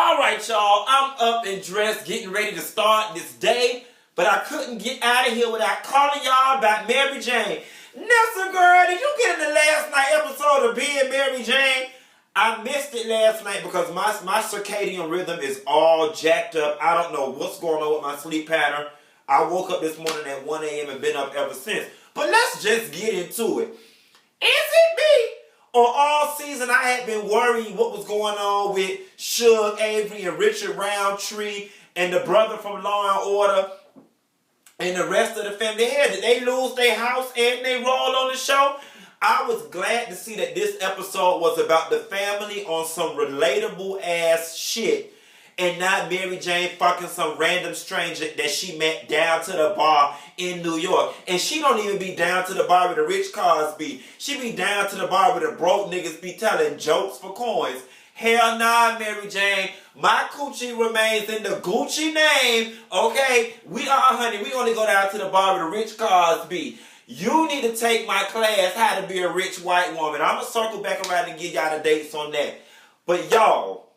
Alright, y'all, I'm up and dressed, getting ready to start this day, but I couldn't get out of here without calling y'all about Mary Jane. Nessa, girl, did you get in the last night episode of Being Mary Jane? I missed it last night because my circadian rhythm is all jacked up. I don't know what's going on with my sleep pattern. I woke up this morning at 1 a.m. and been up ever since. But let's just get into it. Is it me? Or all season I had been worried what was going on with Suge Avery and Richard Roundtree and the brother from Law and Order and the rest of the family. Did they lose their house and they roll on the show? I was glad to see that this episode was about the family on some relatable ass shit and not Mary Jane fucking some random stranger that she met down to the bar in New York. And she don't even be down to the bar where the rich cars be. She be down to the bar where the broke niggas be telling jokes for coins. Hell nah, Mary Jane. My coochie remains in the Gucci name, okay? We only go down to the bar where the rich cars be. You need to take my class, How to Be a Rich White Woman. I'm going to circle back around and give y'all the dates on that. But y'all,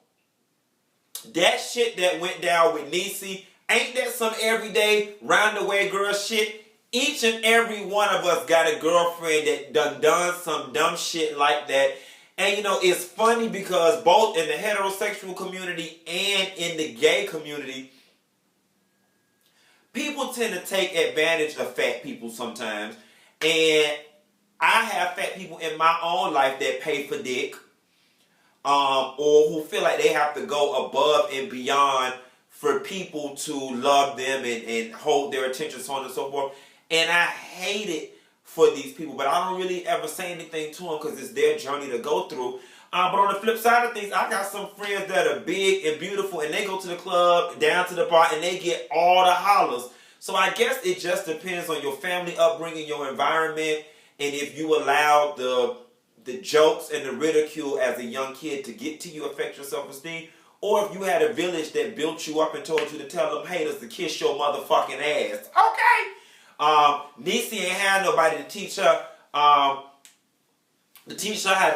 that shit that went down with Niecy, ain't that some everyday round-the-way girl shit? Each and every one of us got a girlfriend that done some dumb shit like that. And you know, it's funny because both in the heterosexual community and in the gay community, people tend to take advantage of fat people sometimes. And I have fat people in my own life that pay for dick. Or who feel like they have to go above and beyond for people to love them and hold their attention, so on and so forth. And I hate it for these people, but I don't really ever say anything to them because it's their journey to go through. But on the flip side of things, I got some friends that are big and beautiful, and they go to the club, down to the bar, and they get all the hollers. So I guess it just depends on your family upbringing, your environment, and if you allow the jokes and the ridicule as a young kid to get to you, affect your self-esteem, or if you had a village that built you up and told you to tell them haters to kiss your motherfucking ass. Okay. Niecy ain't had nobody to teach her how to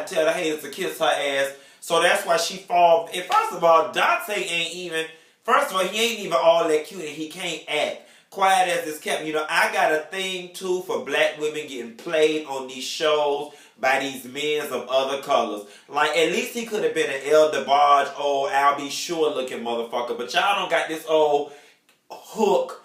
tell the haters to kiss her ass. So that's why she fall. And first of all, Dante ain't even all that cute and he can't act. Quiet as it's kept. You know, I got a thing too for black women getting played on these shows by these men of other colors. Like, at least he could have been an El DeBarge, old I'll be sure looking motherfucker. But y'all don't got this old hook,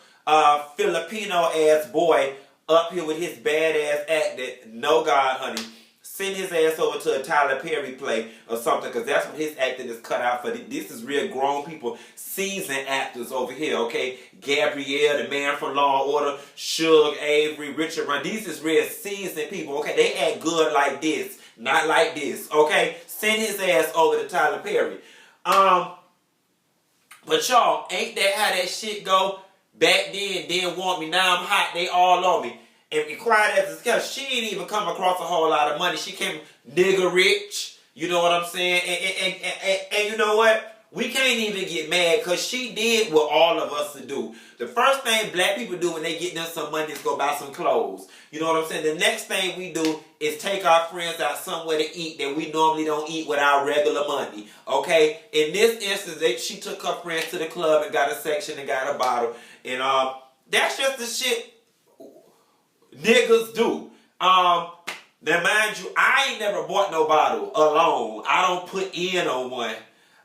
Filipino ass boy up here with his badass acting. No God, honey. Send his ass over to a Tyler Perry play or something, because that's what his acting is cut out for. This is real grown people, seasoned actors over here, okay? Gabrielle, the man from Law and Order, Suge Avery, Richard Run. These is real seasoned people, okay? They act good like this, not like this, okay? Send his ass over to Tyler Perry. But y'all, ain't that how that shit go? Back then, didn't want me. Now I'm hot. They all on me. And quiet as it's kept, she ain't even come across a whole lot of money. She came nigga rich. You know what I'm saying? And you know what? We can't even get mad because she did what all of us to do. The first thing black people do when they get them some money is go buy some clothes. You know what I'm saying? The next thing we do is take our friends out somewhere to eat that we normally don't eat with our regular money. Okay? In this instance, she took her friends to the club and got a section and got a bottle. And that's just the shit niggas do. Now mind you, I ain't never bought no bottle alone. I don't put in on one.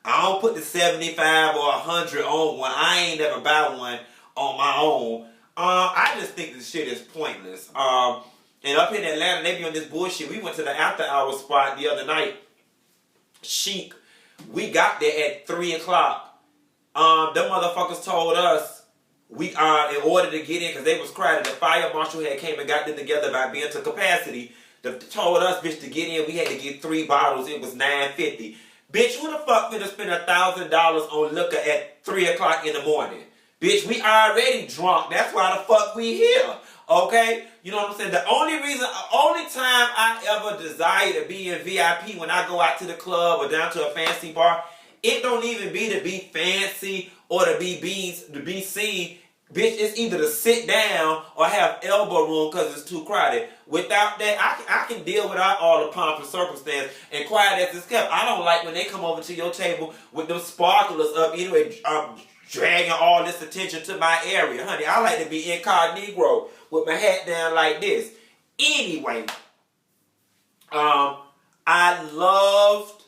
I don't put the 75 or 100 on one. I ain't never buy one on my own. I just think this shit is pointless. And up in Atlanta, they be on this bullshit. We went to the after hour spot the other night. Chic. We got there at 3 o'clock. Them motherfuckers told us we in order to get in, because they was crowded, the fire marshal had came and got them together by being to capacity. They told us, bitch, to get in, we had to get 3 bottles. It was $9.50. Bitch, who the fuck finna spend $1,000 on liquor at 3 o'clock in the morning? Bitch, we already drunk. That's why the fuck we here. Okay? You know what I'm saying? The only time I ever desire to be in VIP when I go out to the club or down to a fancy bar, it don't even be to be fancy or to be seen. bitch, it's either to sit down or have elbow room because it's too crowded. Without that, I can deal without all the pomp and circumstance. And quiet as it's kept, I don't like when they come over to your table with them sparklers up anyway, dragging all this attention to my area. Honey, I like to be incognito with my hat down like this. Anyway, I loved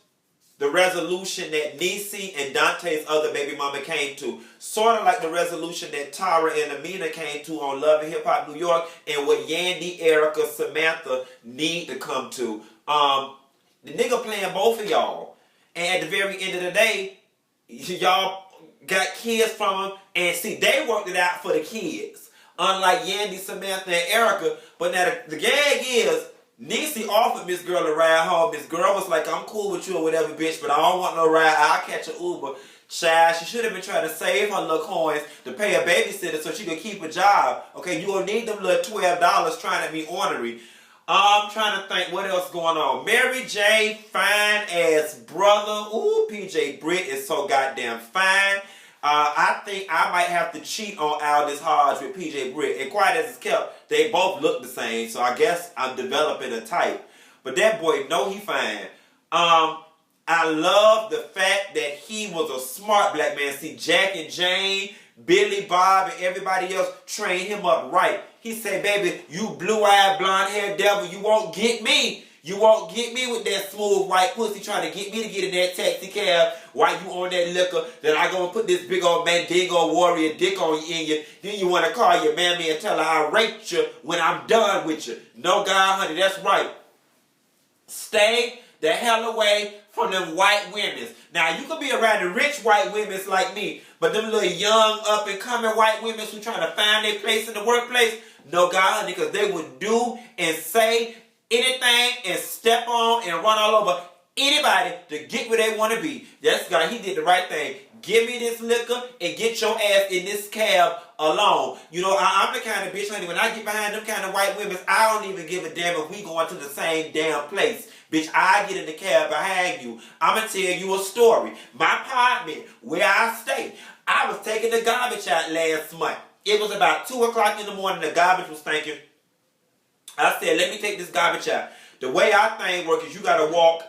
the resolution that Niecy and Dante's other baby mama came to. Sort of like the resolution that Tara and Amina came to on Love and Hip Hop New York, and what Yandy, Erica, Samantha need to come to. The nigga playing both of y'all. And at the very end of the day, y'all got kids from them, and see, they worked it out for the kids. Unlike Yandy, Samantha, and Erica. But now the gag is, Niecy offered Miss Girl a ride home. Miss Girl was like, I'm cool with you or whatever, bitch, but I don't want no ride. I'll catch an Uber. Child, she should have been trying to save her little coins to pay a babysitter so she could keep a job. Okay, you gonna need them little $12 trying to be ornery. I'm trying to think what else going on. Mary J, fine ass brother. Ooh, PJ Britt is so goddamn fine. I think I might have to cheat on Aldous Hodge with PJ Britt. And quiet as it's kept, they both look the same. So I guess I'm developing a type. But that boy, know he fine. I love the fact that he was a smart black man. See, Jack and Jane, Billy Bob, and everybody else trained him up right. He said, baby, you blue-eyed, blonde-haired devil, you won't get me. You won't get me with that smooth white pussy trying to get me to get in that taxi cab while you on that liquor. Then I gonna put this big old Mandingo warrior dick on you in you. Then you want to call your mammy and tell her I raped you when I'm done with you. No, God, honey, that's right. Stay the hell away from them white women. Now, you could be around the rich white women like me, but them little young, up-and-coming white women who trying to find their place in the workplace, no, God, honey, because they would do and say anything and step on and run all over anybody to get where they want to be. That's God, he did the right thing. Give me this liquor and get your ass in this cab alone. You know, I'm the kind of bitch, honey, when I get behind them kind of white women, I don't even give a damn if we going to the same damn place. Bitch, I get in the cab behind you. I'm going to tell you a story. My apartment, where I stay, I was taking the garbage out last month. It was about 2 o'clock in the morning. The garbage was stinking. I said, let me take this garbage out. The way our thing works is you got to walk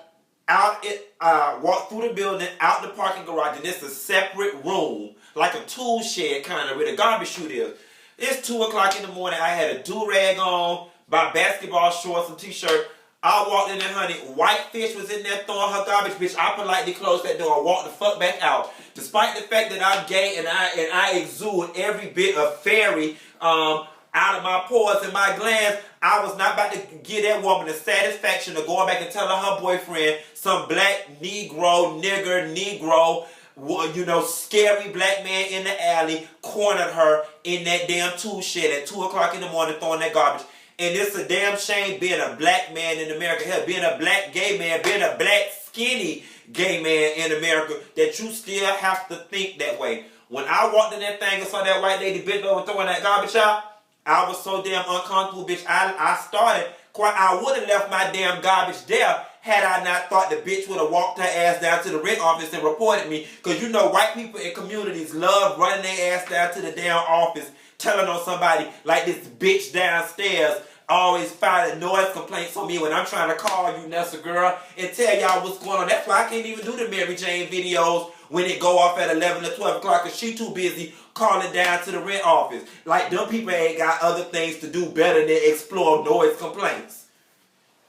walk through the building, out the parking garage, and it's a separate room, like a tool shed kind of, where the garbage chute is. It's 2 o'clock in the morning. I had a do-rag on, my basketball shorts and t-shirt. I walked in there, honey. Whitefish was in there throwing her garbage. Bitch, I politely closed that door and walked the fuck back out. Despite the fact that I'm gay and I exude every bit of fairy out of my pores and my glands, I was not about to give that woman the satisfaction of going back and telling her boyfriend, some black Negro, you know, scary black man in the alley cornered her in that damn tool shed at 2 o'clock in the morning throwing that garbage. And it's a damn shame being a black man in America, hell, being a black gay man, being a black skinny gay man in America, that you still have to think that way. When I walked in that thing and saw that white lady bent over throwing that garbage out, I was so damn uncomfortable, bitch. I would have left my damn garbage there had I not thought the bitch would have walked her ass down to the rent office and reported me. Because you know white people in communities love running their ass down to the damn office, telling on somebody like this bitch downstairs always filing noise complaints on me when I'm trying to call you, Nessa girl, and tell y'all what's going on. That's why I can't even do the Mary Jane videos when it go off at 11 or 12 o'clock because she too busy calling down to the rent office. Like them people ain't got other things to do better than explore noise complaints.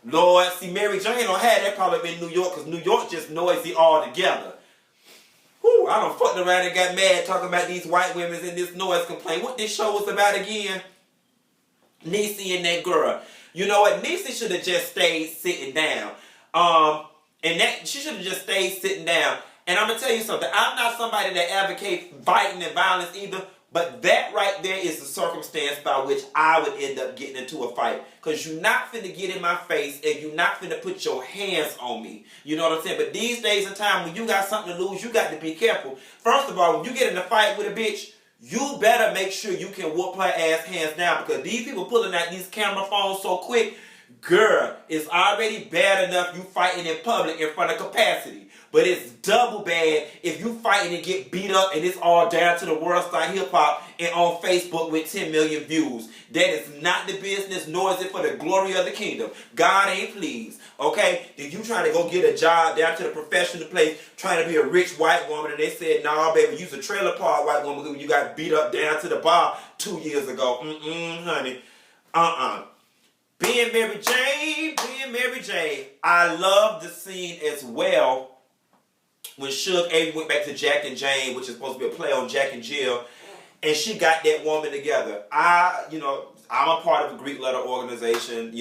Lord, see, Mary Jane don't have that problem in New York because New York just noisy altogether. Whew, I done fucked around and got mad talking about these white women in this noise complaint. What this show was about again? Niecy and that girl. You know what? Niecy should have just stayed sitting down. She should have just stayed sitting down. And I'm going to tell you something. I'm not somebody that advocates fighting and violence either. But that right there is the circumstance by which I would end up getting into a fight. Because you're not finna get in my face and you're not finna put your hands on me. You know what I'm saying? But these days and time when you got something to lose, you got to be careful. First of all, when you get in a fight with a bitch, you better make sure you can whoop her ass hands down. Because these people pulling out these camera phones so quick, girl, it's already bad enough you fighting in public in front of capacity. But it's double bad if you fighting and get beat up and it's all down to the world star hip hop and on Facebook with 10 million views. That is not the business, nor is it for the glory of the kingdom. God ain't pleased. Okay? If you trying to go get a job down to the professional place, trying to be a rich white woman, and they said, nah, baby, you's a trailer park white woman when you got beat up down to the bar 2 years ago. Honey. Being Mary Jane. I love the scene as well when Suge Avery went back to Jack and Jane, which is supposed to be a play on Jack and Jill, and she got that woman together. I'm a part of a Greek letter organization,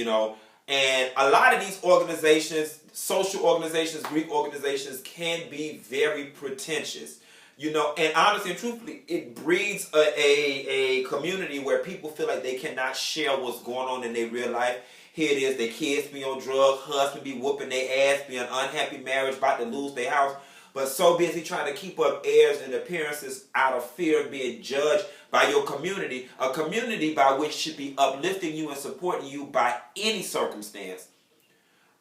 and a lot of these organizations, social organizations, Greek organizations, can be very pretentious. And honestly and truthfully, it breeds a community where people feel like they cannot share what's going on in their real life. Here it is, their kids be on drugs, husband be whooping their ass, be an unhappy marriage, about to lose their house, but so busy trying to keep up airs and appearances out of fear of being judged by your community, a community by which should be uplifting you and supporting you by any circumstance.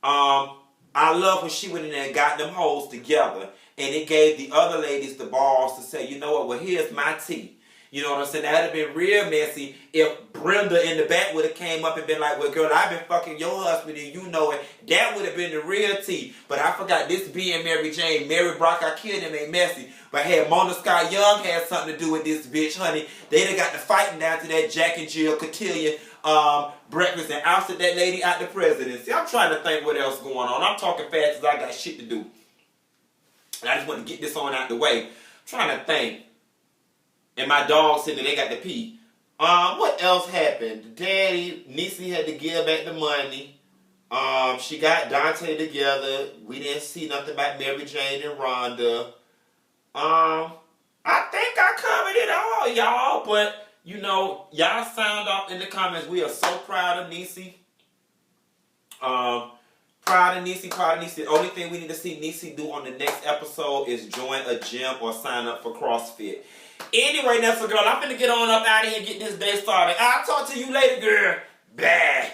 I love when she went in there and got them hoes together, and it gave the other ladies the balls to say, you know what, well, here's my tea. You know what I'm saying? That would have been real messy if Brenda in the back would have came up and been like, well, girl, I've been fucking your husband and you know it. That would have been the real tea. But I forgot this being Mary Jane. Mary Brock, I killed him, ain't messy. But had Mona Scott Young had something to do with this bitch, honey. They done got the fighting down to that Jack and Jill cotillion breakfast and ousted that lady out the presidency. I'm trying to think what else going on. I'm talking fast because I got shit to do. And I just want to get this on out the way. I'm trying to think. And my dog said that they got to pee. What else happened? Daddy, Niecy had to give back the money. She got Dante together. We didn't see nothing about Mary Jane and Rhonda. I think I covered it all, y'all. But, y'all sound off in the comments. We are so proud of Niecy. Proud of Niecy. The only thing we need to see Niecy do on the next episode is join a gym or sign up for CrossFit. Anyway, that's a girl. I'm finna get on up out of here and get this day started. I'll talk to you later, girl. Bye.